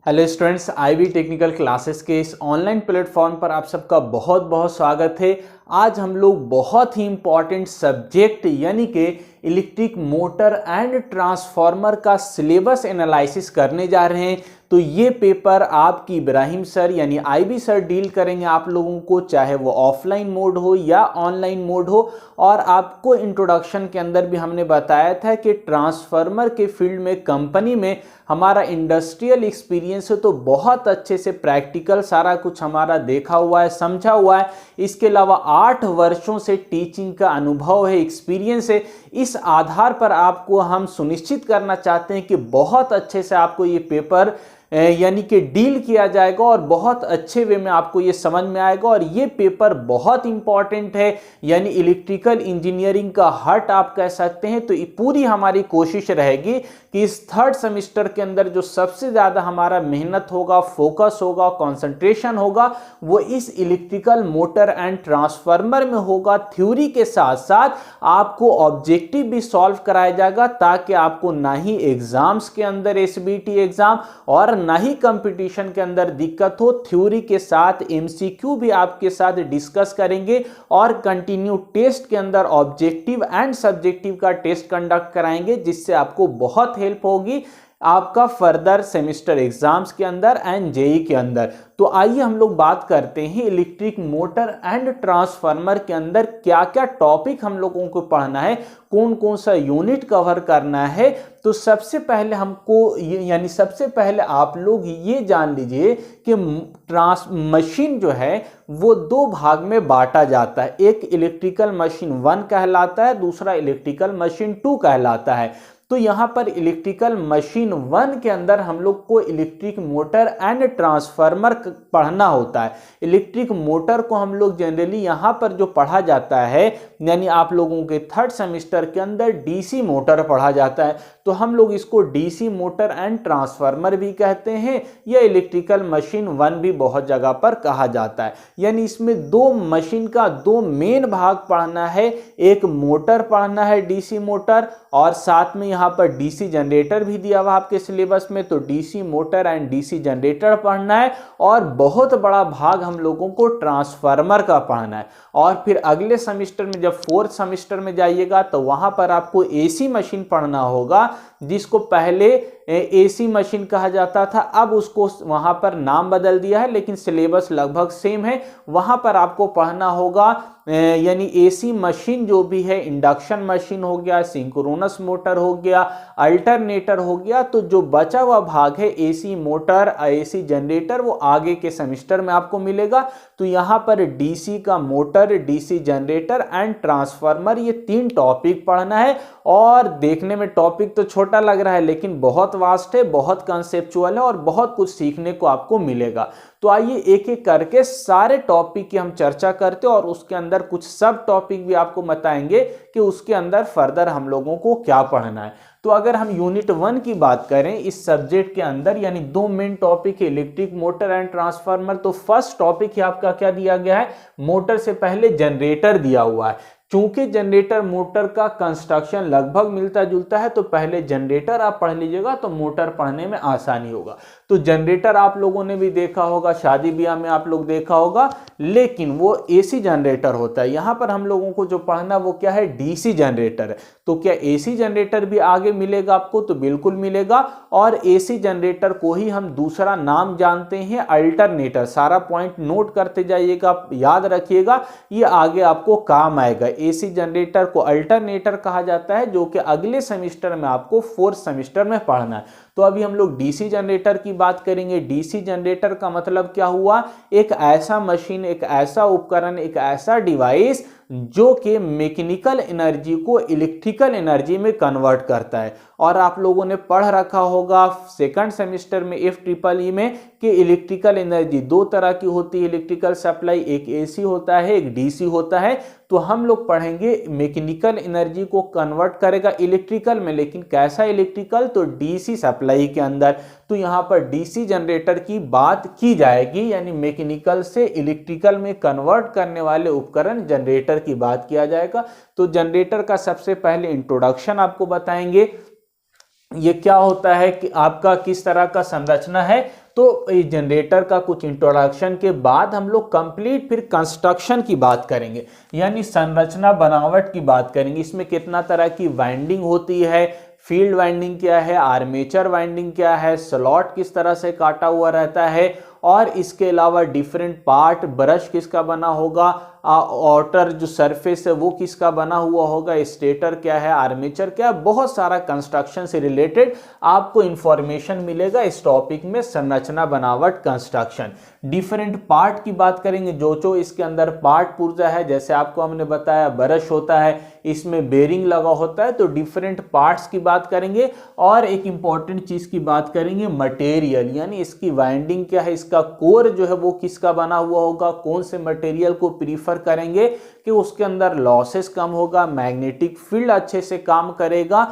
Hello students, IV technical classes के इस online platform पर आप सबका बहुत बहुत स्वागत है। आज हम लोग बहुत ही इंपॉर्टेंट सब्जेक्ट यानी कि इलेक्ट्रिक मोटर एंड ट्रांसफार्मर का सिलेबस एनालिसिस करने जा रहे हैं। तो ये पेपर आपकी इब्राहिम सर यानी आईबी सर डील करेंगे आप लोगों को, चाहे वो ऑफलाइन मोड हो या ऑनलाइन मोड हो। और आपको इंट्रोडक्शन के अंदर भी हमने बताया था कि ट्रांसफार्मर के फील्ड में कंपनी में हमारा इंडस्ट्रियल एक्सपीरियंस है, तो बहुत अच्छे से प्रैक्टिकल सारा कुछ हमारा देखा हुआ है, समझा हुआ है। इसके अलावा 8 वर्षों से टीचिंग का अनुभव है, एक्सपीरियंस है। इस आधार पर आपको हम सुनिश्चित करना चाहते हैं कि बहुत अच्छे से आपको ये पेपर यानी कि डील किया जाएगा और बहुत अच्छे वे में आपको ये समझ में आएगा। और ये पेपर बहुत इंपॉर्टेंट है, यानी इलेक्ट्रिकल इंजीनियरिंग का हार्ट आप कह सकते हैं। तो पूरी हमारी कोशिश रहेगी कि इस थर्ड सेमेस्टर के अंदर जो सबसे ज़्यादा हमारा मेहनत होगा, फोकस होगा, कंसंट्रेशन होगा, वो इस इलेक्ट्रिकल मोटर एंड ट्रांसफार्मर में होगा। थ्योरी के साथ साथ आपको ऑब्जेक्टिव भी सॉल्व कराया जाएगा, ताकि आपको ना ही एग्जाम्स के अंदर एसबीटी एग्जाम और ना ही कंपटीशन के अंदर दिक्कत हो। थ्योरी के साथ एमसीक्यू भी आपके साथ डिस्कस करेंगे और कंटिन्यू टेस्ट के अंदर ऑब्जेक्टिव एंड सब्जेक्टिव का टेस्ट कंडक्ट कराएंगे, जिससे आपको बहुत हेल्प होगी आपका फर्दर सेमेस्टर एग्जाम्स के अंदर एंड जेई के अंदर। तो आइए हम लोग बात करते हैं इलेक्ट्रिक मोटर एंड ट्रांसफार्मर के अंदर क्या क्या टॉपिक हम लोगों को पढ़ना है, कौन कौन सा यूनिट कवर करना है। तो सबसे पहले हमको यानी सबसे पहले आप लोग ये जान लीजिए कि मशीन जो है वो 2 भाग में बांटा जाता है। एक इलेक्ट्रिकल मशीन 1 कहलाता है, दूसरा इलेक्ट्रिकल मशीन 2 कहलाता है। तो यहां पर इलेक्ट्रिकल मशीन 1 के अंदर हम लोग को इलेक्ट्रिक मोटर एंड ट्रांसफार्मर पढ़ना होता है। इलेक्ट्रिक मोटर को हम लोग जनरली यहां पर जो पढ़ा जाता है, यानी आप लोगों के थर्ड सेमेस्टर के अंदर डीसी मोटर पढ़ा जाता है। तो हम लोग इसको डीसी मोटर एंड ट्रांसफार्मर भी कहते हैं, या इलेक्ट्रिकल मशीन 1 भी बहुत जगह पर कहा जाता है। यानी इसमें 2 मशीन का 2 मेन भाग पढ़ना है। एक मोटर पढ़ना है, डीसी मोटर, और साथ में यहाँ पर डीसी जनरेटर भी दिया हुआ आपके सिलेबस में। तो DC motor and DC generator पढ़ना है, और बहुत बड़ा भाग हम लोगों को ट्रांसफार्मर का पढ़ना है। और फिर अगले सेमेस्टर में जब 4th सेमेस्टर में जाइएगा तो वहां पर आपको एसी मशीन पढ़ना होगा, जिसको पहले एसी मशीन कहा जाता था, अब उसको वहां पर नाम बदल दिया है, लेकिन सिलेबस लगभग सेम है। वहां पर आपको पढ़ना होगा यानी एसी मशीन जो भी है, इंडक्शन मशीन हो गया, सिंक्रोनस मोटर हो गया, अल्टरनेटर हो गया। तो जो बचा हुआ भाग है एसी मोटर, एसी जनरेटर, वो आगे के सेमेस्टर में आपको मिलेगा। तो यहां पर डीसी का motor, DC generator and transformer, ये 3 टॉपिक पढ़ना है। और देखने में टॉपिक तो छोटा लग रहा है, लेकिन बहुत वास्ट है, बहुत कंसेप्चुअल है और बहुत कुछ सीखने को आपको मिलेगा। तो आइए एक एक करके सारे टॉपिक की हम चर्चा करते हैं, और उसके अंदर कुछ सब टॉपिक भी आपको बताएंगे कि उसके अंदर फर्दर हम लोगों को क्या पढ़ना है। तो अगर हम यूनिट 1 की बात करें इस सब्जेक्ट के अंदर, यानी 2 मेन टॉपिक है, इलेक्ट्रिक मोटर एंड ट्रांसफार्मर। तो फर्स्ट टॉपिक है आपका क्या दिया गया है, मोटर से पहले जनरेटर दिया हुआ है। चूंकि जनरेटर मोटर का कंस्ट्रक्शन लगभग मिलता जुलता है, तो पहले जनरेटर आप पढ़ लीजिएगा तो मोटर पढ़ने में आसानी होगा। तो जनरेटर आप लोगों ने भी देखा होगा, शादी ब्याह में आप लोग देखा होगा, लेकिन वो एसी जनरेटर होता है। यहां पर हम लोगों को जो पढ़ना वो क्या है, डीसी जनरेटर है। तो क्या एसी जनरेटर भी आगे मिलेगा आपको? तो बिल्कुल मिलेगा। और एसी जनरेटर को ही हम दूसरा नाम जानते हैं अल्टरनेटर। सारा पॉइंट नोट करते जाइएगा, याद रखिएगा, ये आगे आपको काम आएगा। एसी जनरेटर को अल्टरनेटर कहा जाता है, जो कि अगले सेमेस्टर में आपको 4th सेमेस्टर में पढ़ना है। तो अभी हम लोग डीसी जनरेटर की बात करेंगे। डीसी जनरेटर का मतलब क्या हुआ, एक ऐसा मशीन, एक ऐसा उपकरण, एक ऐसा डिवाइस जो कि मैकेनिकल एनर्जी को इलेक्ट्रिकल एनर्जी में कन्वर्ट करता है। और आप लोगों ने पढ़ रखा होगा 2nd सेमेस्टर में FEEE में कि इलेक्ट्रिकल एनर्जी 2 तरह की होती है इलेक्ट्रिकल सप्लाई, एक एसी होता है, एक डीसी होता है। तो हम लोग पढ़ेंगे मैकेनिकल एनर्जी को कन्वर्ट करेगा इलेक्ट्रिकल में, लेकिन कैसा इलेक्ट्रिकल, तो डीसी सप्लाई के अंदर। तो यहाँ पर डीसी जनरेटर की बात की जाएगी, यानी मैकेनिकल से इलेक्ट्रिकल में कन्वर्ट करने वाले उपकरण जनरेटर की बात किया जाएगा। तो जनरेटर का सबसे पहले इंट्रोडक्शन आपको बताएंगे, ये क्या होता है कि आपका किस तरह का संरचना है। तो ये जनरेटर का कुछ इंट्रोडक्शन के बाद हम लोग कंप्लीट फिर कंस्ट्रक्शन की बात करेंगे, यानी संरचना बनावट की बात करेंगे। इसमें कितना तरह की वाइंडिंग होती है, फील्ड वाइंडिंग क्या है, आर्मेचर वाइंडिंग क्या है, स्लॉट किस तरह से काटा हुआ रहता है, और इसके अलावा डिफरेंट पार्ट, ब्रश किसका बना होगा, आउटर जो सरफेस है वो किसका बना हुआ होगा, स्टेटर क्या है, आर्मेचर क्या है, बहुत सारा कंस्ट्रक्शन से रिलेटेड आपको इंफॉर्मेशन मिलेगा इस टॉपिक में, संरचना बनावट कंस्ट्रक्शन। डिफरेंट पार्ट की बात करेंगे, जो इसके अंदर पार्ट पुर्जा है, जैसे आपको हमने बताया ब्रश होता है, इसमें बेरिंग लगा होता है, तो डिफरेंट पार्ट्स की बात करेंगे। और एक इंपॉर्टेंट चीज की बात करेंगे मटेरियल, यानी इसकी वाइंडिंग क्या है, इसका कोर जो है वो किसका बना हुआ होगा, कौन से मटेरियल को प्रीफर करेंगे कि उसके अंदर लॉसेस कम होगा, मैग्नेटिक फील्ड अच्छे से काम करेगा,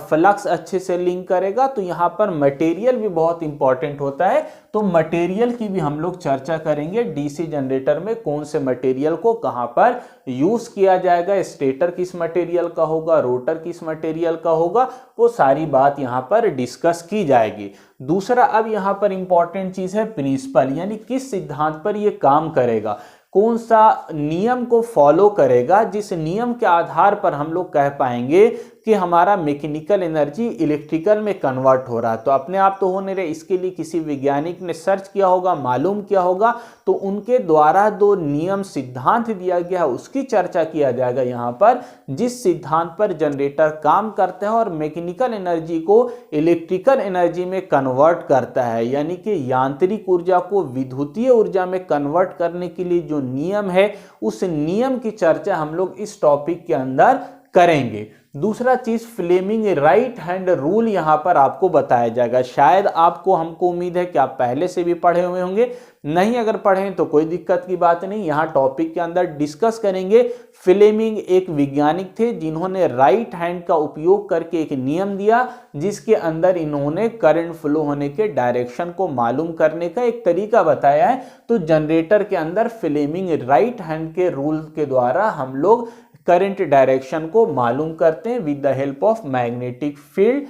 फ्लक्स अच्छे से लिंक करेगा। तो यहाँ पर मटेरियल भी बहुत इंपॉर्टेंट होता है, तो मटेरियल की भी हम लोग चर्चा करेंगे। डीसी जनरेटर में कौन से मटेरियल को कहां पर यूज किया जाएगा, स्टेटर किस मटेरियल का होगा, रोटर किस मटेरियल का होगा, वो सारी बात यहाँ पर डिस्कस की जाएगी। दूसरा अब यहाँ पर इंपॉर्टेंट चीज है प्रिंसिपल, यानी किस सिद्धांत पर ये काम करेगा, कौन सा नियम को फॉलो करेगा, जिस नियम के आधार पर हम लोग कह पाएंगे कि हमारा मैकेनिकल एनर्जी इलेक्ट्रिकल में कन्वर्ट हो रहा है। तो अपने आप तो हो नहीं रहे, इसके लिए किसी वैज्ञानिक ने सर्च किया होगा, मालूम किया होगा, तो उनके द्वारा दो नियम सिद्धांत दिया गया है उसकी चर्चा किया जाएगा यहाँ पर, जिस सिद्धांत पर जनरेटर काम करता है और मैकेनिकल एनर्जी को इलेक्ट्रिकल एनर्जी में कन्वर्ट करता है, यानी कि यांत्रिक ऊर्जा को विद्युतीय ऊर्जा में कन्वर्ट करने के लिए जो नियम है, उस नियम की चर्चा हम लोग इस टॉपिक के अंदर करेंगे। दूसरा चीज फ्लेमिंग राइट हैंड रूल यहां पर आपको बताया जाएगा। शायद आपको, हमको उम्मीद है कि आप पहले से भी पढ़े हुए होंगे, नहीं अगर पढ़े तो कोई दिक्कत की बात नहीं, यहां टॉपिक के अंदर डिस्कस करेंगे। फ्लेमिंग एक वैज्ञानिक थे जिन्होंने राइट हैंड का उपयोग करके एक नियम दिया, जिसके अंदर इन्होंने करंट फ्लो होने के डायरेक्शन को मालूम करने का एक तरीका बताया है। तो जनरेटर के अंदर फ्लेमिंग राइट हैंड के रूल के द्वारा हम लोग करंट डायरेक्शन को मालूम करते हैं with the help of magnetic field,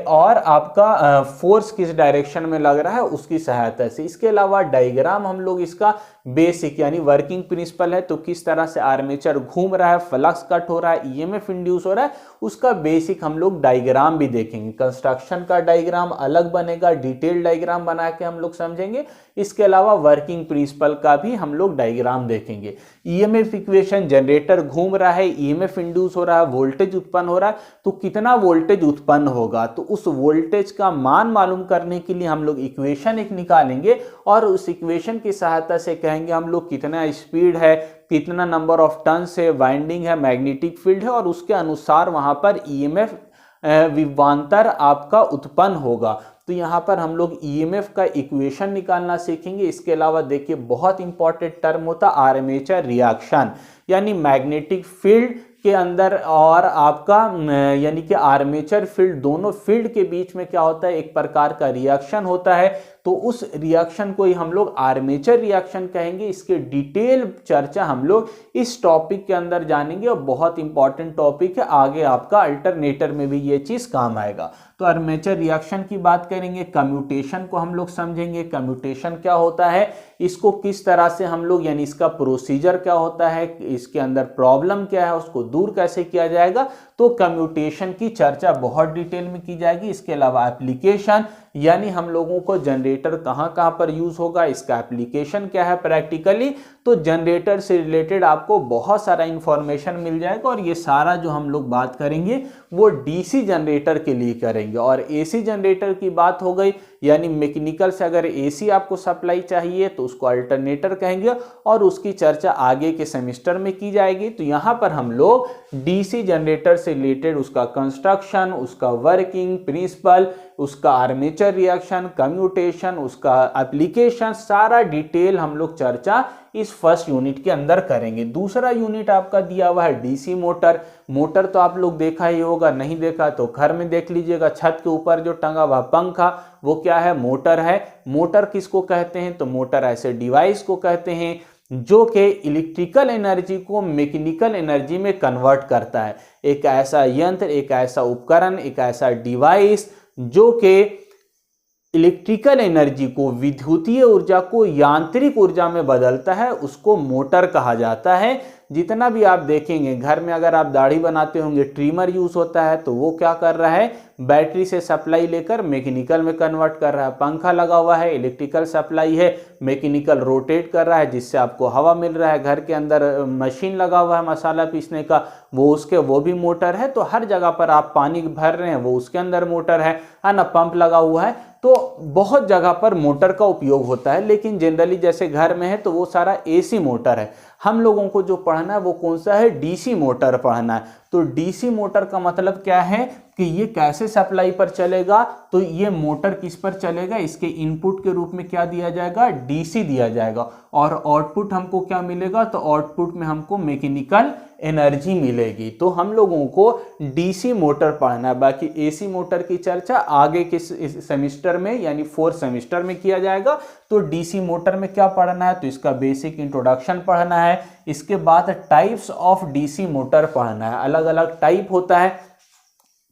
और आपका फोर्स किस डायरेक्शन में लग रहा है उसकी सहायता से। इसके अलावा डायग्राम हम लोग इसका बेसिक यानी वर्किंग प्रिंसिपल है, तो किस तरह से आर्मेचर घूम रहा है, फ्लक्स कट हो रहा है, ईएमएफ इंड्यूस हो रहा है, उसका बेसिक हम लोग डायग्राम भी देखेंगे। कंस्ट्रक्शन का डायग्राम अलग बनेगा, डिटेल डायग्राम बना के हम लोग समझेंगे। इसके अलावा वर्किंग प्रिंसिपल का भी हम लोग डायग्राम देखेंगे। ईएमएफ इक्वेशन, जनरेटर घूम रहा है, ईएमएफ इंड्यूस हो रहा है, वोल्टेज उत्पन्न हो रहा है, तो कितना वोल्टेज उत्पन्न होगा, तो उस वोल्टेज का मान मालूम करने के लिए हम लोग इक्वेशन एक निकालेंगे, और उस इक्वेशन की सहायता से कहेंगे हम लोग कितना स्पीड है, कितना नंबर ऑफ टर्न्स है, वाइंडिंग है, मैग्नेटिक फील्ड है, और उसके अनुसार वहां पर ईएमएफ विभवांतर आपका उत्पन्न होगा। तो यहाँ पर हम लोग ईएमएफ का इक्वेशन निकालना सीखेंगे। इसके अलावा देखिए बहुत इंपॉर्टेंट टर्म होता है आर्मेचर रिएक्शन, यानी मैग्नेटिक फील्ड के अंदर और आपका यानी कि आर्मेचर फील्ड, दोनों फील्ड के बीच में क्या होता है, एक प्रकार का रिएक्शन होता है, तो उस रिएक्शन को ही हम लोग आर्मेचर रिएक्शन कहेंगे। इसके डिटेल चर्चा हम लोग इस टॉपिक के अंदर जानेंगे, और बहुत इंपॉर्टेंट टॉपिक है, आगे आपका अल्टरनेटर में भी ये चीज काम आएगा। तो आर्मेचर रिएक्शन की बात करेंगे, कम्यूटेशन को हम लोग समझेंगे, कम्यूटेशन क्या होता है, इसको किस तरह से हम लोग, यानी इसका प्रोसीजर क्या होता है, इसके अंदर प्रॉब्लम क्या है, उसको दूर कैसे किया जाएगा, तो कम्यूटेशन की चर्चा बहुत डिटेल में की जाएगी। इसके अलावा एप्लीकेशन, यानी हम लोगों को जनरेटर कहाँ कहाँ पर यूज होगा, इसका एप्लीकेशन क्या है प्रैक्टिकली, तो जनरेटर से रिलेटेड आपको बहुत सारा इंफॉर्मेशन मिल जाएगा। और ये सारा जो हम लोग बात करेंगे वो डीसी जनरेटर के लिए करेंगे। और एसी जनरेटर की बात हो गई, यानी मैकेनिकल से अगर एसी आपको सप्लाई चाहिए तो उसको अल्टरनेटर कहेंगे, और उसकी चर्चा आगे के सेमेस्टर में की जाएगी। तो यहाँ पर हम लोग डीसी जनरेटर से रिलेटेड उसका कंस्ट्रक्शन, उसका वर्किंग प्रिंसिपल, उसका आर्मेचर रिएक्शन, कम्यूटेशन, उसका एप्लीकेशन, सारा डिटेल हम लोग चर्चा इस फर्स्ट यूनिट के अंदर करेंगे। दूसरा यूनिट आपका दिया हुआ है डीसी मोटर। मोटर तो आप लोग देखा ही होगा, नहीं देखा तो घर में देख लीजिएगा, छत के ऊपर जो टंगा हुआ पंखा वो क्या है, मोटर है। मोटर किसको कहते हैं, तो मोटर ऐसे डिवाइस को कहते हैं जो कि इलेक्ट्रिकल एनर्जी को मैकेनिकल एनर्जी में कन्वर्ट करता है। एक ऐसा यंत्र, एक ऐसा उपकरण, एक ऐसा डिवाइस जो कि इलेक्ट्रिकल एनर्जी को, विद्युतीय ऊर्जा को यांत्रिक ऊर्जा में बदलता है, उसको मोटर कहा जाता है। जितना भी आप देखेंगे घर में, अगर आप दाढ़ी बनाते होंगे ट्रिमर यूज होता है, तो वो क्या कर रहा है, बैटरी से सप्लाई लेकर मैकेनिकल में कन्वर्ट कर रहा है। पंखा लगा हुआ है, इलेक्ट्रिकल सप्लाई है, मैकेनिकल रोटेट कर रहा है जिससे आपको हवा मिल रहा है। घर के अंदर मशीन लगा हुआ है मसाला पीसने का, वो भी मोटर है। तो हर जगह पर आप पानी भर रहे हैं, वो उसके अंदर मोटर है ना। पंप लगा हुआ है, तो बहुत जगह पर मोटर का उपयोग होता है। लेकिन जनरली जैसे घर में है तो वो सारा एसी मोटर है। हम लोगों को जो पढ़ना है वो कौन सा है, डीसी मोटर पढ़ना है। तो डीसी मोटर का मतलब क्या है कि ये कैसे सप्लाई पर चलेगा, तो ये मोटर किस पर चलेगा, इसके इनपुट के रूप में क्या दिया जाएगा, डीसी दिया जाएगा। और आउटपुट हमको क्या मिलेगा, तो आउटपुट में हमको मैकेनिकल एनर्जी मिलेगी। तो हम लोगों को डीसी मोटर पढ़ना है। बाकी एसी मोटर की चर्चा आगे के सेमिस्टर में यानी 4th सेमिस्टर में किया जाएगा। तो डीसी मोटर में क्या पढ़ना है, तो इसका बेसिक इंट्रोडक्शन पढ़ना है। इसके बाद टाइप्स ऑफ डीसी मोटर पढ़ना है। अलग अलग टाइप होता है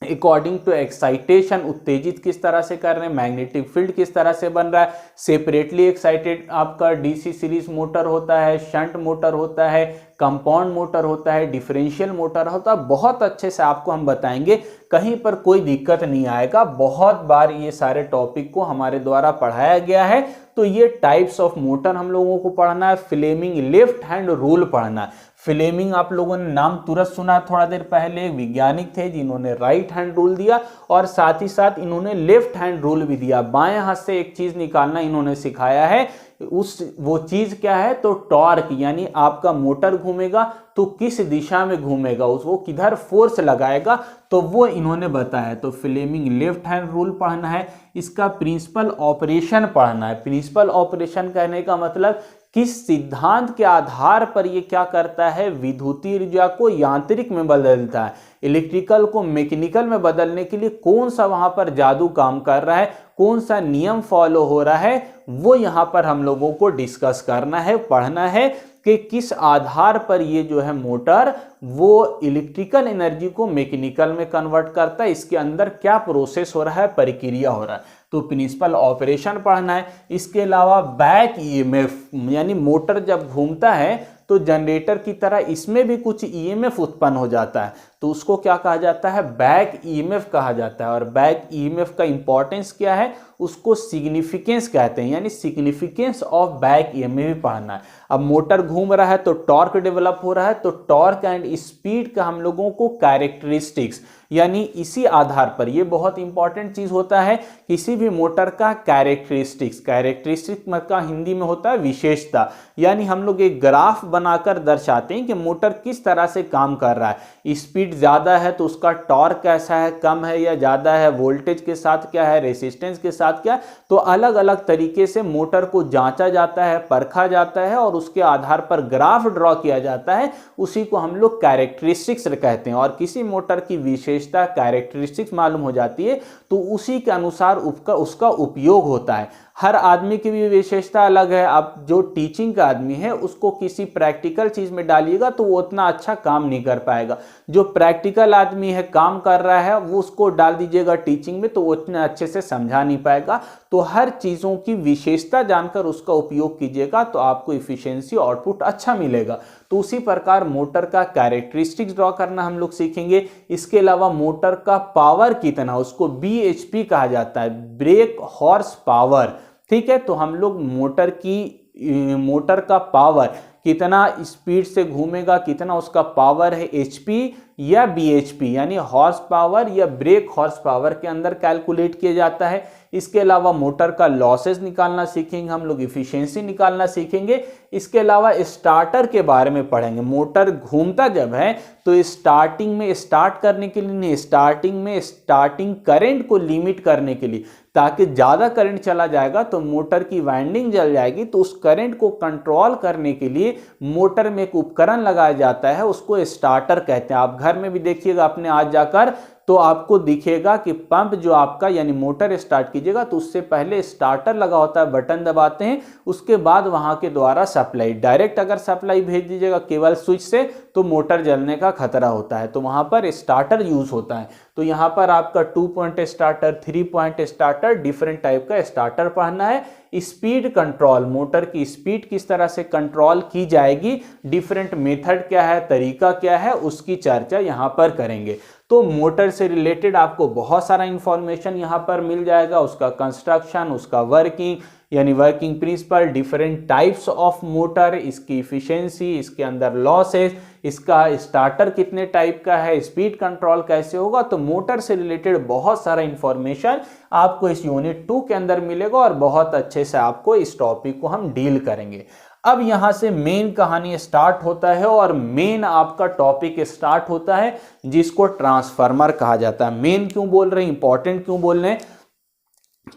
अकॉर्डिंग टू एक्साइटेशन, उत्तेजित किस तरह से कर रहे हैं, मैग्नेटिक फील्ड किस तरह से बन रहा है। सेपरेटली एक्साइटेड आपका डीसी सीरीज मोटर होता है, शंट मोटर होता है, कंपाउंड मोटर होता है, डिफरेंशियल मोटर होता है। बहुत अच्छे से आपको हम बताएंगे, कहीं पर कोई दिक्कत नहीं आएगा। बहुत बार ये सारे टॉपिक को हमारे द्वारा पढ़ाया गया है। तो ये टाइप्स ऑफ मोटर हम लोगों को पढ़ना है। फ्लेमिंग लेफ्ट हैंड रूल पढ़ना है। फ्लेमिंग आप लोगों ने नाम तुरंत सुना थोड़ा देर पहले, एक वैज्ञानिक थे जिन्होंने राइट हैंड रूल दिया और साथ ही साथ इन्होंने लेफ्ट हैंड रूल भी दिया। बाएं हाथ से एक चीज निकालना इन्होंने सिखाया है। वो चीज क्या है, तो टॉर्क, यानी आपका मोटर घूमेगा तो किस दिशा में घूमेगा, वो किधर फोर्स लगाएगा, तो वो इन्होंने बताया। तो फ्लेमिंग लेफ्ट हैंड रूल पढ़ना है। इसका प्रिंसिपल ऑपरेशन पढ़ना है। प्रिंसिपल ऑपरेशन कहने का मतलब किस सिद्धांत के आधार पर ये क्या करता है, विद्युतीय ऊर्जा को यांत्रिक में बदलता है। इलेक्ट्रिकल को मैकेनिकल में बदलने के लिए कौन सा वहां पर जादू काम कर रहा है, कौन सा नियम फॉलो हो रहा है, वो यहां पर हम लोगों को डिस्कस करना है, पढ़ना है कि किस आधार पर ये जो है मोटर वो इलेक्ट्रिकल एनर्जी को मैकेनिकल में कन्वर्ट करता है। इसके अंदर क्या प्रोसेस हो रहा है, प्रक्रिया हो रहा है। तो प्रिंसिपल ऑपरेशन पढ़ना है। इसके अलावा बैक ईएमएफ, यानी मोटर जब घूमता है तो जनरेटर की तरह इसमें भी कुछ ईएमएफ उत्पन्न हो जाता है, तो उसको क्या कहा जाता है, बैक ईएमएफ कहा जाता है। और बैक ईएमएफ का इंपॉर्टेंस क्या है, उसको सिग्निफिकेंस कहते हैं, यानी सिग्निफिकेंस ऑफ बैक ईएमएफ पढ़ना है। अब मोटर घूम रहा है तो टॉर्क डेवलप हो रहा है, तो टॉर्क एंड स्पीड का हम लोगों को कैरेक्टरिस्टिक्स, यानी इसी आधार पर, ये बहुत इंपॉर्टेंट चीज होता है किसी भी मोटर का कैरेक्टरिस्टिक्स। कैरेक्टरिस्टिक का हिंदी में होता है विशेषता, यानी हम लोग एक ग्राफ बनाकर दर्शाते हैं कि मोटर किस तरह से काम कर रहा है। स्पीड ज्यादा है तो उसका टॉर्क कैसा है, कम है या ज्यादा है, वोल्टेज के साथ क्या है, रेसिस्टेंस के साथ क्या है। तो अलग अलग तरीके से मोटर को जांचा जाता है, परखा जाता है और उसके आधार पर ग्राफ ड्रॉ किया जाता है। उसी को हम लोग कैरेक्टरिस्टिक्स कहते हैं। और किसी मोटर की विशेषता कैरेक्टरिस्टिक्स मालूम हो जाती है तो उसी के अनुसार उसका उपयोग होता है। हर आदमी की भी विशेषता अलग है। अब जो टीचिंग का आदमी है उसको किसी प्रैक्टिकल चीज में डालिएगा तो वो उतना अच्छा काम नहीं कर पाएगा। जो प्रैक्टिकल आदमी है, काम कर रहा है, वो उसको डाल दीजिएगा टीचिंग में तो वो उतने अच्छे से समझा नहीं पाएगा। तो हर चीजों की विशेषता जानकर उसका उपयोग कीजिएगा तो आपको इफिशियंसी आउटपुट अच्छा मिलेगा। तो उसी प्रकार मोटर का कैरेक्टरिस्टिक्स ड्रॉ करना हम लोग सीखेंगे। इसके अलावा मोटर का पावर कितना, उसको बीएचपी कहा जाता है, ब्रेक हॉर्स पावर। ठीक है, तो हम लोग मोटर का पावर कितना स्पीड से घूमेगा, कितना उसका पावर है, एचपी या बीएचपी, यानी हॉर्स पावर या ब्रेक हॉर्स पावर के अंदर कैलकुलेट किया जाता है। इसके अलावा मोटर का लॉसेस निकालना सीखेंगे हम लोग, इफिशिएंसी निकालना सीखेंगे। इसके अलावा स्टार्टर के बारे में पढ़ेंगे। मोटर घूमता जब है तो स्टार्टिंग में स्टार्ट करने के लिए नहीं, स्टार्टिंग में स्टार्टिंग करंट को लिमिट करने के लिए, ताकि ज़्यादा करंट चला जाएगा तो मोटर की वाइंडिंग जल जाएगी। तो उस करंट को कंट्रोल करने के लिए मोटर में एक उपकरण लगाया जाता है, उसको स्टार्टर कहते हैं। आप घर में भी देखिएगा अपने आज जाकर तो आपको दिखेगा कि पंप जो आपका यानी मोटर स्टार्ट कीजिएगा तो उससे पहले स्टार्टर लगा होता है, बटन दबाते हैं, उसके बाद वहां के द्वारा सप्लाई, डायरेक्ट अगर सप्लाई भेज दीजिएगा केवल स्विच से तो मोटर जलने का खतरा होता है, तो वहां पर स्टार्टर यूज होता है। तो यहाँ पर आपका 2 point starter, 3 point starter, different type का स्टार्टर पढ़ना है। स्पीड कंट्रोल, मोटर की स्पीड किस तरह से कंट्रोल की जाएगी, डिफरेंट मेथड क्या है, तरीका क्या है, उसकी चर्चा यहाँ पर करेंगे। तो मोटर से रिलेटेड आपको बहुत सारा इंफॉर्मेशन यहाँ पर मिल जाएगा, उसका कंस्ट्रक्शन, उसका वर्किंग यानी working principle, different types of motor, इसकी इफिशिएंसी, इसके अंदर लॉसेस, इसका स्टार्टर कितने टाइप का है, स्पीड कंट्रोल कैसे होगा। तो मोटर से रिलेटेड बहुत सारा इंफॉर्मेशन आपको इस यूनिट 2 के अंदर मिलेगा और बहुत अच्छे से आपको इस टॉपिक को हम डील करेंगे। अब यहां से मेन कहानी स्टार्ट होता है और मेन आपका टॉपिक स्टार्ट होता है जिसको ट्रांसफार्मर कहा जाता है। मेन क्यों बोल रहे हैं, इंपॉर्टेंट क्यों बोल रहे हैं,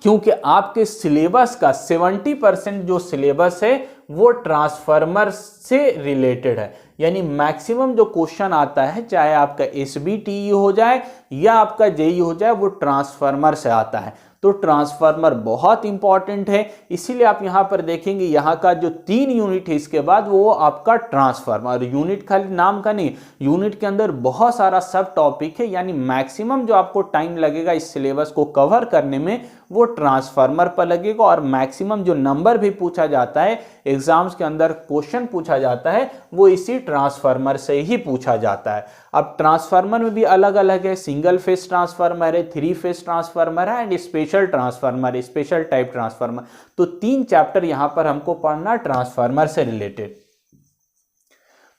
क्योंकि आपके सिलेबस का 70% जो सिलेबस है वो ट्रांसफार्मर से रिलेटेड है। यानी मैक्सिमम जो क्वेश्चन आता है, चाहे आपका SBTE हो जाए या आपका JEE हो जाए, वो ट्रांसफार्मर से आता है। तो ट्रांसफार्मर बहुत इंपॉर्टेंट है, इसीलिए आप यहां पर देखेंगे यहां का जो 3 यूनिट है इसके बाद वो आपका ट्रांसफार्मर। यूनिट खाली नाम का नहीं, यूनिट के अंदर बहुत सारा सब टॉपिक है। यानी मैक्सिमम जो आपको टाइम लगेगा इस सिलेबस को कवर करने में वो ट्रांसफार्मर पर लगेगा। और मैक्सिमम जो नंबर भी पूछा जाता है, एग्जाम्स के अंदर क्वेश्चन पूछा जाता है, वो इसी ट्रांसफार्मर से ही पूछा जाता है। अब ट्रांसफार्मर में भी अलग अलग है, सिंगल फेज ट्रांसफार्मर है, 3 फेज ट्रांसफार्मर है and special transformer, special type transformer. तो 3 चैप्टर यहां पर हमको पढ़ना ट्रांसफार्मर से रिलेटेड।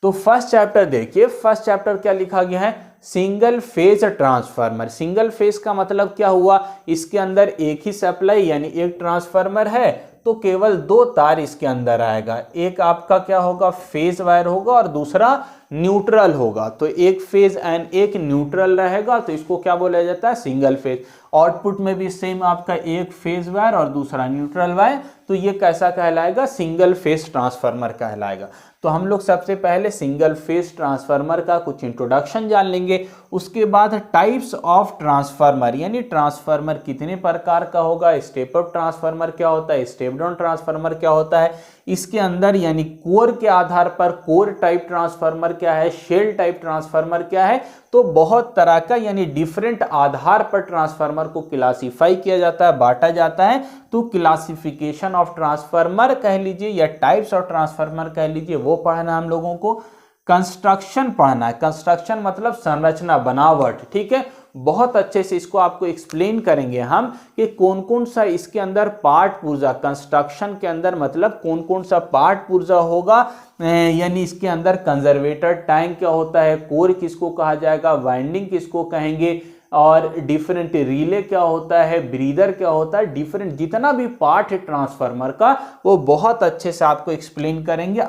तो फर्स्ट चैप्टर देखिए, फर्स्ट चैप्टर क्या लिखा गया है, single phase transformer. Single phase का मतलब क्या हुआ, इसके अंदर एक ही सप्लाई यानी एक ट्रांसफार्मर है तो केवल 2 तार इसके अंदर आएगा। एक आपका क्या होगा, फेज वायर होगा और दूसरा न्यूट्रल होगा। तो एक फेज एंड एक न्यूट्रल रहेगा, तो इसको क्या बोला जाता है, सिंगल फेज। आउटपुट में भी सेम आपका एक फेज वायर और दूसरा न्यूट्रल वायर, तो ये कैसा कहलाएगा, सिंगल फेज ट्रांसफार्मर कहलाएगा। तो हम लोग सबसे पहले सिंगल फेज ट्रांसफार्मर का कुछ इंट्रोडक्शन जान लेंगे। उसके बाद टाइप्स ऑफ ट्रांसफार्मर, यानी ट्रांसफार्मर कितने प्रकार का होगा, स्टेप अप ट्रांसफार्मर क्या होता है, स्टेप डाउन ट्रांसफार्मर क्या होता है, इसके अंदर यानी कोर के आधार पर कोर टाइप ट्रांसफार्मर क्या है, शेल टाइप ट्रांसफार्मर क्या है। तो बहुत तरह का यानी डिफरेंट आधार पर ट्रांसफार्मर को क्लासिफाई किया जाता है, बांटा जाता है। तो क्लासिफिकेशन ऑफ ट्रांसफार्मर कह लीजिए या टाइप्स ऑफ ट्रांसफार्मर कह लीजिए, वो पढ़ना हम लोगों को। कंस्ट्रक्शन पढ़ना है, कंस्ट्रक्शन मतलब संरचना, बनावट, ठीक है। बहुत अच्छे से इसको आपको एक्सप्लेन करेंगे हम कि कौन कौन सा इसके अंदर पार्ट पुर्जा, कंस्ट्रक्शन के अंदर मतलब कौन कौन सा पार्ट पुर्जा होगा। यानी इसके अंदर कंजर्वेटर टैंक क्या होता है, कोर किसको कहा जाएगा, वाइंडिंग किसको कहेंगे, और डिफरेंट रिले क्या होता है, ब्रीदर क्या होता है, डिफरेंट जितना भी पार्ट है ट्रांसफार्मर का वो बहुत अच्छे से आपको एक्सप्लेन करेंगे।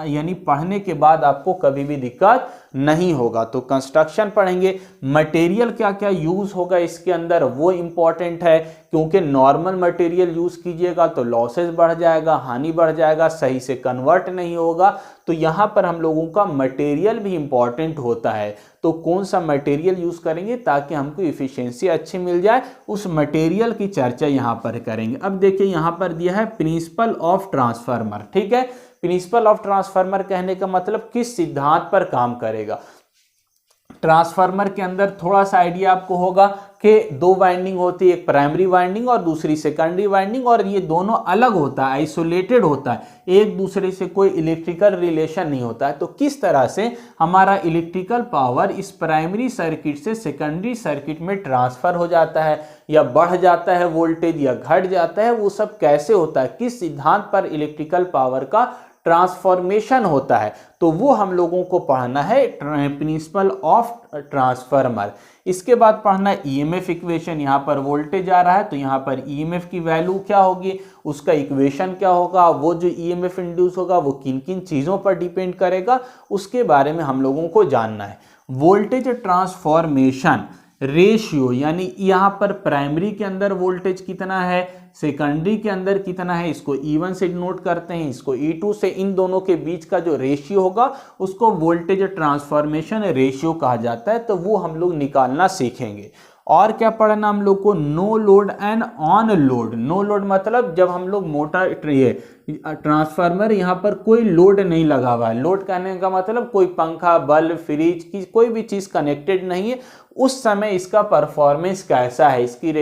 यानी पढ़ने के बाद आपको कभी भी दिक्कत नहीं होगा। तो कंस्ट्रक्शन पढ़ेंगे, मटेरियल क्या क्या यूज होगा इसके अंदर वो इंपॉर्टेंट है, क्योंकि नॉर्मल मटेरियल यूज कीजिएगा तो लॉसेस बढ़ जाएगा, हानि बढ़ जाएगा, सही से कन्वर्ट नहीं होगा। तो यहां पर हम लोगों का मटेरियल भी इंपॉर्टेंट होता है। तो कौन सा मटेरियल यूज करेंगे ताकि हमको इफिशिएंसी अच्छी मिल जाए, उस मटेरियल की चर्चा यहां पर करेंगे। अब देखिए यहां पर दिया है प्रिंसिपल ऑफ ट्रांसफार्मर, ठीक है। प्रिंसिपल ऑफ ट्रांसफार्मर कहने का मतलब किस सिद्धांत पर काम करेगा। ट्रांसफार्मर के अंदर थोड़ा सा आइडिया आपको होगा कि 2 वाइंडिंग होती है, एक प्राइमरी वाइंडिंग और दूसरी सेकेंडरी वाइंडिंग, और ये दोनों अलग होता है, आइसोलेटेड होता है, एक दूसरे से कोई इलेक्ट्रिकल रिलेशन नहीं होता है। तो किस तरह से हमारा इलेक्ट्रिकल पावर इस प्राइमरी सर्किट से सेकेंडरी सर्किट में ट्रांसफर हो जाता है या बढ़ जाता है वोल्टेज या घट जाता है, वो सब कैसे होता है, किस सिद्धांत पर इलेक्ट्रिकल पावर का ट्रांसफॉर्मेशन होता है, तो वो हम लोगों को पढ़ना है, प्रिंसिपल ऑफ ट्रांसफार्मर। इसके बाद पढ़ना ईएमएफ इक्वेशन, यहाँ पर वोल्टेज आ रहा है तो यहाँ पर ईएमएफ की वैल्यू क्या होगी, उसका इक्वेशन क्या होगा, वो जो ईएमएफ इंड्यूस होगा वो किन किन चीज़ों पर डिपेंड करेगा, उसके बारे में हम लोगों को जानना है। वोल्टेज ट्रांसफॉर्मेशन रेशियो, यानी यहाँ पर प्राइमरी के अंदर वोल्टेज कितना है, सेकेंडरी के अंदर कितना है, इसको E1 से नोट करते हैं, इसको E2 से, इन दोनों के बीच का जो रेशियो होगा उसको वोल्टेज ट्रांसफॉर्मेशन रेशियो कहा जाता है। तो वो हम लोग निकालना सीखेंगे। और क्या पढ़ना हम लोग को, no load and on load. No load मतलब जब हम लोग मोटर ट्रांसफार्मर यहाँ पर कोई लोड नहीं लगा हुआ है, लोड कहने का मतलब कोई पंखा, बल्ब, फ्रिज की कोई भी चीज़ कनेक्टेड नहीं है, उस समय इसका परफॉर्मेंस कैसा है, इसकी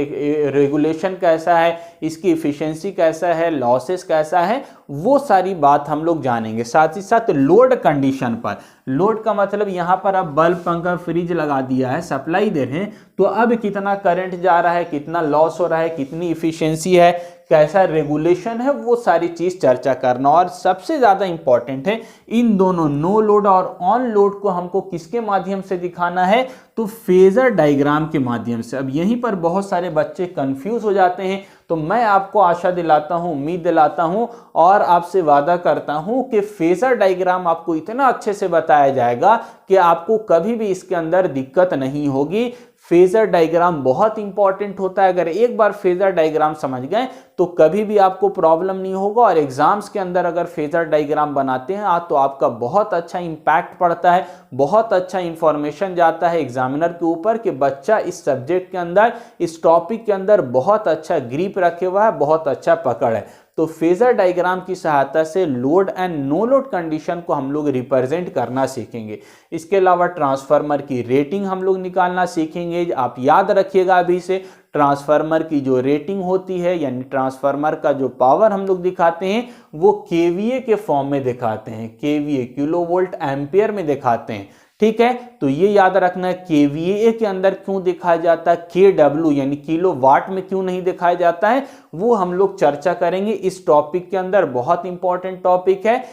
रेगुलेशन कैसा है, इसकी इफिशिएंसी कैसा है, लॉसेस कैसा है, वो सारी बात हम लोग जानेंगे। साथ ही साथ लोड कंडीशन पर, लोड का मतलब यहां पर अब बल्ब, पंखा, फ्रिज लगा दिया है, सप्लाई दे रहे हैं, तो अब कितना करंट जा रहा है, कितना लॉस हो रहा है, कितनी इफिशिएंसी है, कैसा रेगुलेशन है, वो सारी चीज चर्चा करना। और सबसे ज्यादा इंपॉर्टेंट है इन दोनों नो लोड और ऑन लोड को हमको किसके माध्यम से दिखाना है, तो फेजर डायग्राम के माध्यम से। अब यहीं पर बहुत सारे बच्चे कंफ्यूज हो जाते हैं, तो मैं आपको आशा दिलाता हूं, उम्मीद दिलाता हूं और आपसे वादा करता हूं कि फेजर डायग्राम आपको इतना अच्छे से बताया जाएगा कि आपको कभी भी इसके अंदर दिक्कत नहीं होगी। फेजर डायग्राम बहुत इंपॉर्टेंट होता है, अगर एक बार फेजर डायग्राम समझ गए तो कभी भी आपको प्रॉब्लम नहीं होगा। और एग्जाम्स के अंदर अगर फेजर डायग्राम बनाते हैं तो आपका बहुत अच्छा इंपैक्ट पड़ता है, बहुत अच्छा इंफॉर्मेशन जाता है एग्जामिनर के ऊपर कि बच्चा इस सब्जेक्ट के अंदर, इस टॉपिक के अंदर बहुत अच्छा ग्रिप रखे हुआ है, बहुत अच्छा पकड़ है। तो फेजर डायग्राम की सहायता से load and no load condition को हम लोग रिप्रेजेंट करना सीखेंगे। इसके अलावा ट्रांसफार्मर की रेटिंग हम लोग निकालना सीखेंगे। आप याद रखिएगा अभी से, ट्रांसफार्मर की जो रेटिंग होती है यानी ट्रांसफार्मर का जो पावर हम लोग दिखाते हैं वो केवीए के फॉर्म में दिखाते हैं, केवीए किलो वोल्ट एम्पियर में दिखाते हैं। ठीक है, तो ये याद रखना है केवीए के अंदर क्यों दिखाया जाता है, केडब्ल्यू यानी किलो वाट में क्यों नहीं दिखाया जाता है, वो हम लोग चर्चा करेंगे इस टॉपिक के अंदर। बहुत इंपॉर्टेंट टॉपिक है,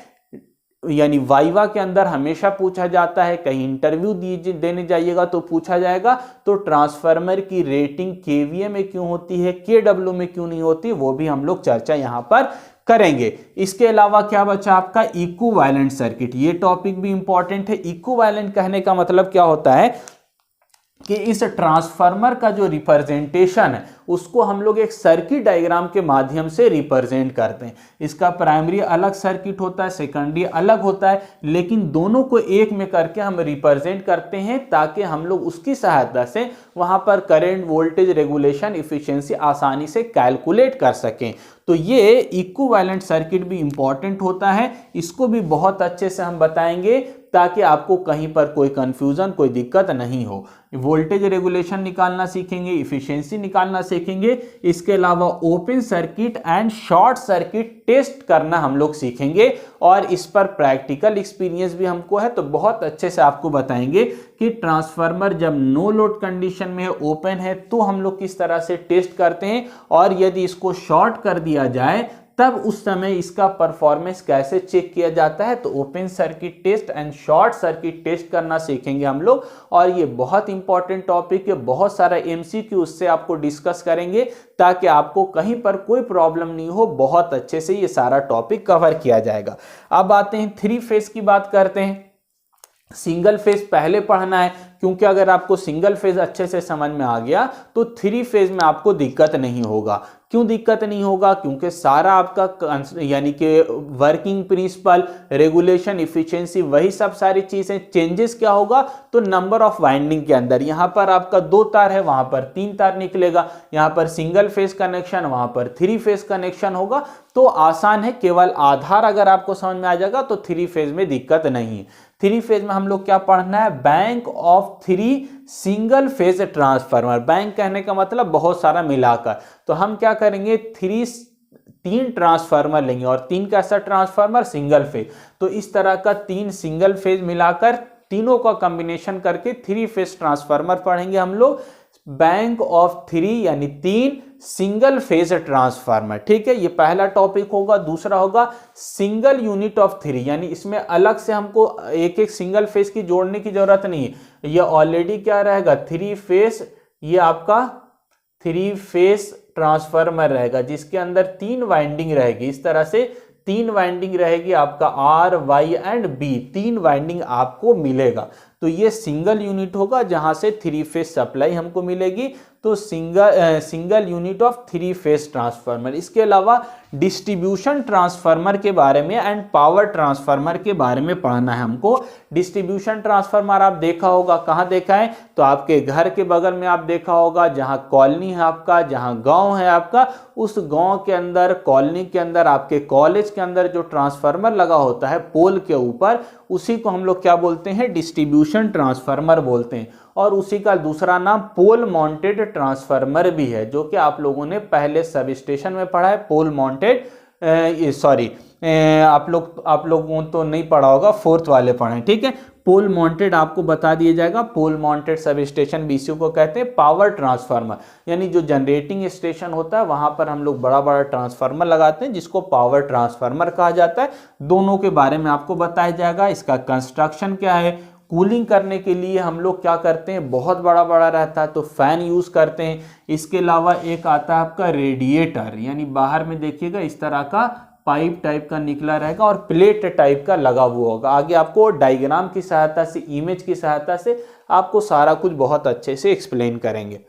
यानी वाइवा के अंदर हमेशा पूछा जाता है, कहीं इंटरव्यू देने जाइएगा तो पूछा जाएगा। तो ट्रांसफार्मर की रेटिंग केवीए में क्यों होती है, केडब्ल्यू में क्यों नहीं होती, वो भी हम लोग चर्चा यहां पर करेंगे। इसके अलावा क्या बचा आपका, इक्विवेलेंट सर्किट, ये टॉपिक भी इंपॉर्टेंट है। इक्विवेलेंट कहने का मतलब क्या होता है कि इस ट्रांसफार्मर का जो रिप्रेजेंटेशन है उसको हम लोग एक सर्किट डायग्राम के माध्यम से रिप्रेजेंट करते हैं। इसका प्राइमरी अलग सर्किट होता है, सेकेंडरी अलग होता है, लेकिन दोनों को एक में करके हम रिप्रेजेंट करते हैं ताकि हम लोग उसकी सहायता से वहां पर करंट, वोल्टेज, रेगुलेशन, इफिशिएंसी आसानी से कैलकुलेट कर सकें। तो ये इक्विवेलेंट सर्किट भी इंपॉर्टेंट होता है, इसको भी बहुत अच्छे से हम बताएंगे ताकि आपको कहीं पर कोई कंफ्यूजन, कोई दिक्कत नहीं हो। वोल्टेज रेगुलेशन निकालना सीखेंगे, इफिशिएंसी निकालना सीखेंगे। इसके अलावा open circuit and short circuit test करना हम लोग सीखेंगे और इस पर प्रैक्टिकल एक्सपीरियंस भी हमको है, तो बहुत अच्छे से आपको बताएंगे कि ट्रांसफार्मर जब नो लोड कंडीशन में है, ओपन है, तो हम लोग किस तरह से टेस्ट करते हैं, और यदि इसको शॉर्ट कर दिया जाए तब उस समय इसका परफॉर्मेंस कैसे चेक किया जाता है। तो open circuit test and short circuit test करना सीखेंगे हम लोग, और ये बहुत इंपॉर्टेंट टॉपिक है, बहुत सारा एमसीक्यू उससे आपको डिस्कस करेंगे ताकि आपको कहीं पर कोई प्रॉब्लम नहीं हो, बहुत अच्छे से ये सारा टॉपिक कवर किया जाएगा। अब आते हैं थ्री फेज की बात करते हैं। सिंगल फेज पहले पढ़ना है, क्योंकि अगर आपको सिंगल फेज अच्छे से समझ में आ गया तो थ्री फेज में आपको दिक्कत नहीं होगा। क्यों दिक्कत नहीं होगा, क्योंकि सारा आपका यानी कि वर्किंग प्रिंसिपल, रेगुलेशन, इफिशिएंसी, वही सब सारी चीजें। चेंजेस क्या होगा, तो नंबर ऑफ वाइंडिंग के अंदर, यहां पर आपका 2 तार है, वहां पर 3 तार निकलेगा, यहां पर सिंगल फेज कनेक्शन, वहां पर 3 फेज कनेक्शन होगा। तो आसान है, केवल आधार अगर आपको समझ में आ जाएगा तो 3 फेज में दिक्कत नहीं है। 3 फेज में हम लोग क्या पढ़ना है, bank of 3 single phase transformer. Bank कहने का मतलब बहुत सारा मिलाकर, तो हम क्या करेंगे, 3 ट्रांसफार्मर लेंगे, और 3 कैसा ट्रांसफार्मर, सिंगल फेज। तो इस तरह का 3 सिंगल फेज मिलाकर, तीनों का कॉम्बिनेशन करके 3 फेज ट्रांसफार्मर पढ़ेंगे हम लोग। बैंक ऑफ 3 यानी 3 सिंगल फेज ट्रांसफार्मर। ठीक है, ये पहला टॉपिक होगा। दूसरा होगा सिंगल यूनिट ऑफ 3, यानी इसमें अलग से हमको एक एक सिंगल फेज की जोड़ने की जरूरत नहीं है, ये ऑलरेडी क्या रहेगा, 3 फेज, ये आपका 3 फेज ट्रांसफार्मर रहेगा जिसके अंदर 3 वाइंडिंग रहेगी। इस तरह से 3 वाइंडिंग रहेगी, आपका R, Y and B, 3 winding आपको मिलेगा। तो ये सिंगल यूनिट होगा जहां से 3 फेज सप्लाई हमको मिलेगी। तो single unit of 3 phase transformer. इसके अलावा डिस्ट्रीब्यूशन ट्रांसफार्मर के बारे में एंड पावर ट्रांसफार्मर के बारे में पढ़ना है हमको। डिस्ट्रीब्यूशन ट्रांसफार्मर आप देखा होगा, कहाँ देखा है, तो आपके घर के बगल में आप देखा होगा, जहां कॉलोनी है आपका, जहां गांव है आपका, उस गांव के अंदर, कॉलोनी के अंदर, आपके कॉलेज के अंदर जो ट्रांसफार्मर लगा होता है पोल के ऊपर, उसी को हम लोग क्या बोलते हैं, डिस्ट्रीब्यूशन डिस्ट्रीब्यूशन ट्रांसफार्मर बोलते हैं, और उसी का दूसरा नाम पोल माउंटेड ट्रांसफार्मर भी है, जो कि आप लोगों ने पहले सब स्टेशन में पढ़ा है। पोल माउंटेड आप लोगों तो नहीं पढ़ा होगा, फोर्थ वाले पढ़े, ठीक है। पोल माउंटेड आपको बता दिया जाएगा। पोल माउंटेड सब स्टेशन बीसीयू को कहते हैं। पावर ट्रांसफार्मर यानी जो जनरेटिंग स्टेशन होता है वहां पर हम लोग बड़ा बड़ा ट्रांसफार्मर लगाते हैं, जिसको पावर ट्रांसफार्मर कहा जाता है। दोनों के बारे में आपको बताया जाएगा। इसका कंस्ट्रक्शन क्या है, कूलिंग करने के लिए हम लोग क्या करते हैं, बहुत बड़ा बड़ा रहता है तो फैन यूज करते हैं। इसके अलावा एक आता है आपका रेडिएटर, यानी बाहर में देखिएगा इस तरह का पाइप टाइप का निकला रहेगा और प्लेट टाइप का लगा हुआ होगा। आगे आपको डायग्राम की सहायता से, इमेज की सहायता से आपको सारा कुछ बहुत अच्छे से एक्सप्लेन करेंगे।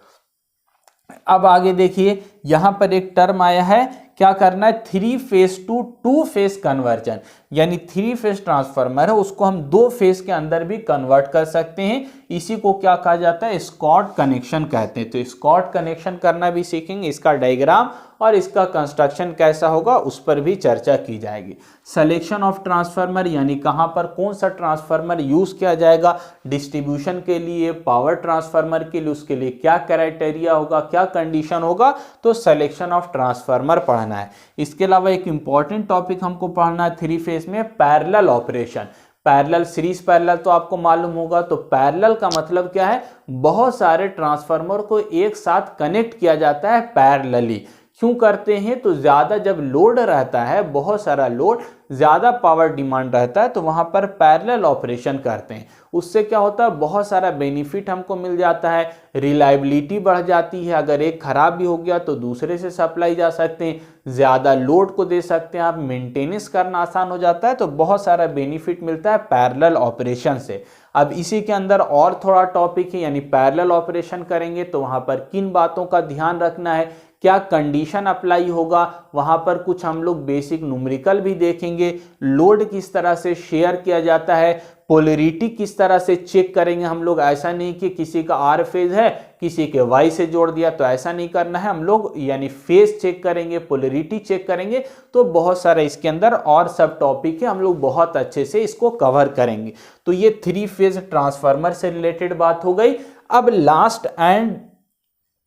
अब आगे देखिए, यहां पर एक टर्म आया है, क्या करना है, 3 फेज टू 2 फेज कन्वर्जन, यानी 3 फेज ट्रांसफार्मर है उसको हम 2 फेज के अंदर भी कन्वर्ट कर सकते हैं। इसी को क्या कहा जाता है, स्कॉट कनेक्शन कहते हैं। तो स्कॉट कनेक्शन करना भी सीखेंगे, इसका डायग्राम और इसका कंस्ट्रक्शन कैसा होगा उस पर भी चर्चा की जाएगी। सिलेक्शन ऑफ ट्रांसफार्मर, यानी कहां पर कौन सा ट्रांसफार्मर यूज किया जाएगा, डिस्ट्रीब्यूशन के लिए, पावर ट्रांसफार्मर के लिए, उसके लिए क्या क्राइटेरिया होगा, क्या कंडीशन होगा, तो सिलेक्शन ऑफ ट्रांसफार्मर पढ़ना है। इसके अलावा एक इंपॉर्टेंट टॉपिक हमको पढ़ना है 3 फेज में, parallel operation. Parallel, series parallel तो आपको मालूम होगा। तो पैरेलल का मतलब क्या है, बहुत सारे ट्रांसफार्मर को एक साथ कनेक्ट किया जाता है पैरेलली। क्यों करते हैं, तो ज्यादा जब लोड रहता है, बहुत सारा लोड, ज्यादा पावर डिमांड रहता है, तो वहां पर पैरेलल ऑपरेशन करते हैं। उससे क्या होता है, बहुत सारा बेनिफिट हमको मिल जाता है, रिलायबिलिटी बढ़ जाती है, अगर एक खराब भी हो गया तो दूसरे से सप्लाई जा सकते हैं, ज्यादा लोड को दे सकते हैं आप, मेंटेनेंस करना आसान हो जाता है। तो बहुत सारा बेनिफिट मिलता है पैरेलल ऑपरेशन से। अब इसी के अंदर और थोड़ा टॉपिक है, यानी पैरेलल ऑपरेशन करेंगे तो वहां पर किन बातों का ध्यान रखना है, क्या कंडीशन अप्लाई होगा, वहां पर कुछ हम लोग बेसिक न्यूमेरिकल भी देखेंगे, लोड किस तरह से शेयर किया जाता है, पोलैरिटी किस तरह से चेक करेंगे हम लोग। ऐसा नहीं कि किसी का आर फेज है किसी के वाई से जोड़ दिया, तो ऐसा नहीं करना है हम लोग, यानी फेज चेक करेंगे, पोलैरिटी चेक करेंगे। तो बहुत सारा इसके अंदर और सब टॉपिक है, हम लोग बहुत अच्छे से इसको कवर करेंगे। तो ये 3 फेज ट्रांसफार्मर से रिलेटेड बात हो गई। अब लास्ट एंड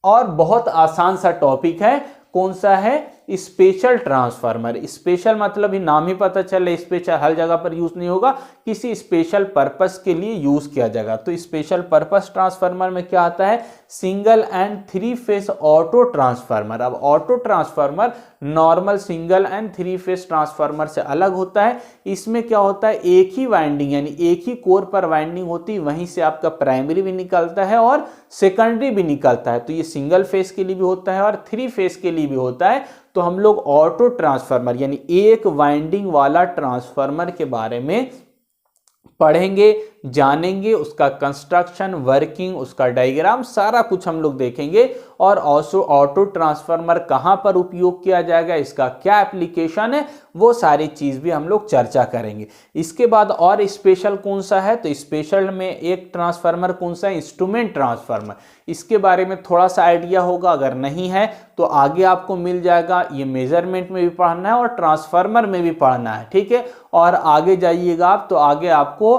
और बहुत आसान सा टॉपिक है, कौन सा है, स्पेशल ट्रांसफार्मर। स्पेशल मतलब ही नाम ही पता चले, स्पेशल हर जगह पर यूज नहीं होगा, किसी स्पेशल पर्पस के लिए यूज किया जाएगा। तो स्पेशल पर्पस ट्रांसफार्मर में क्या आता है, single and 3 phase auto transformer. अब auto transformer normal single and 3 phase transformer से अलग होता है। इसमें क्या होता है, एक ही वाइंडिंग, यानी एक ही कोर पर वाइंडिंग होती है, वहीं से आपका प्राइमरी भी निकलता है और सेकेंडरी भी निकलता है। तो ये सिंगल फेज के लिए भी होता है और 3 फेज के लिए भी होता है। तो हम लोग ऑटो ट्रांसफार्मर यानी एक वाइंडिंग वाला ट्रांसफार्मर के बारे में पढ़ेंगे, जानेंगे, उसका कंस्ट्रक्शन, वर्किंग, उसका डायग्राम, सारा कुछ हम लोग देखेंगे। और ऑटो ट्रांसफार्मर कहां पर उपयोग किया जाएगा, इसका क्या एप्लीकेशन है, वो सारी चीज भी हम लोग चर्चा करेंगे। इसके बाद और स्पेशल कौन सा है, तो स्पेशल में एक ट्रांसफार्मर कौन सा है, इंस्ट्रूमेंट ट्रांसफार्मर। इसके बारे में थोड़ा सा आइडिया होगा, अगर नहीं है तो आगे आपको मिल जाएगा। ये मेजरमेंट में भी पढ़ना है और ट्रांसफार्मर में भी पढ़ना है, ठीक है। और आगे जाइएगा आप तो आगे आपको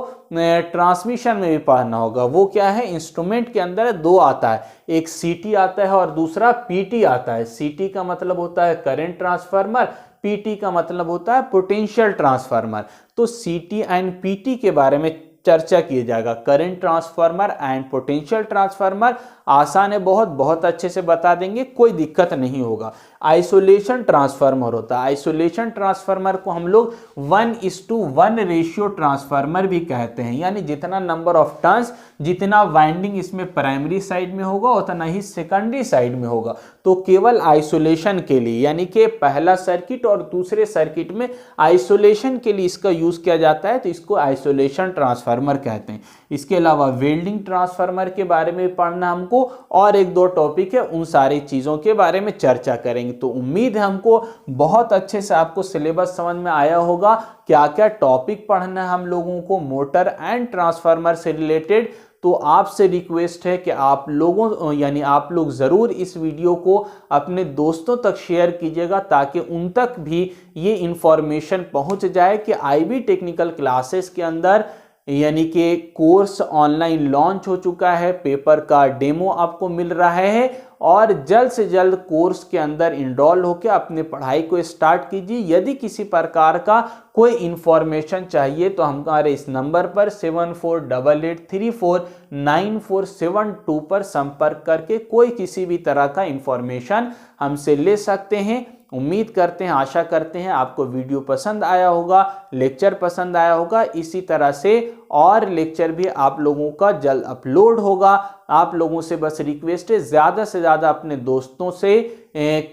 ट्रांसमिशन में भी पढ़ना होगा। वो क्या है, इंस्ट्रूमेंट के अंदर 2 आता है, एक सीटी आता है और दूसरा पीटी आता है। सीटी का मतलब होता है करंट ट्रांसफार्मर, पीटी का मतलब होता है पोटेंशियल ट्रांसफार्मर। तो सीटी एंड पीटी के बारे में चर्चा किया जाएगा। Current transformer and potential transformer आसान है, बहुत अच्छे से बता देंगे, कोई दिक्कत नहीं होगा। आइसोलेशन ट्रांसफार्मर होता है, आइसोलेशन ट्रांसफार्मर को हम लोग 1:1 रेशियो ट्रांसफार्मर भी कहते हैं। यानी जितना नंबर ऑफ टर्न्स, जितना वाइंडिंग इसमें प्राइमरी साइड में होगा उतना ही सेकेंडरी साइड में होगा। तो केवल आइसोलेशन के लिए, यानी कि पहला सर्किट और दूसरे सर्किट में आइसोलेशन के लिए इसका यूज किया जाता है, तो इसको आइसोलेशन ट्रांसफार्मर कहते हैं। इसके अलावा वेल्डिंग ट्रांसफार्मर के बारे में पढ़ना हमको, और 1-2 टॉपिक है, उन सारी चीजों के बारे में चर्चा करेंगे। तो उम्मीद है हमको बहुत अच्छे से आपको सिलेबस समझ में आया होगा, क्या क्या टॉपिक पढ़ना है हम लोगों को मोटर एंड ट्रांसफार्मर से रिलेटेड। तो आपसे रिक्वेस्ट है कि आप लोगों यानी आप लोग जरूर इस वीडियो को अपने दोस्तों तक शेयर कीजिएगा, ताकि उन तक भी ये इंफॉर्मेशन पहुंच जाए कि आईबी टेक्निकल क्लासेस के अंदर यानी कि कोर्स ऑनलाइन लॉन्च हो चुका है, पेपर का डेमो आपको मिल रहा है और जल्द से जल्द कोर्स के अंदर इनरोल होकर अपनी पढ़ाई को स्टार्ट कीजिए। यदि किसी प्रकार का कोई इंफॉर्मेशन चाहिए तो हमारे इस नंबर पर 7488349472 पर संपर्क करके कोई किसी भी तरह का इंफॉर्मेशन हमसे ले सकते हैं। उम्मीद करते हैं, आशा करते हैं आपको वीडियो पसंद आया होगा, लेक्चर पसंद आया होगा। इसी तरह से और लेक्चर भी आप लोगों का जल्द अपलोड होगा। आप लोगों से बस रिक्वेस्ट है, ज़्यादा से ज़्यादा अपने दोस्तों से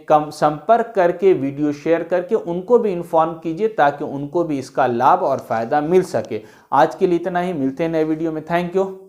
कम संपर्क करके वीडियो शेयर करके उनको भी इन्फॉर्म कीजिए ताकि उनको भी इसका लाभ और फ़ायदा मिल सके। आज के लिए इतना ही, मिलते हैं नए वीडियो में। Thank you.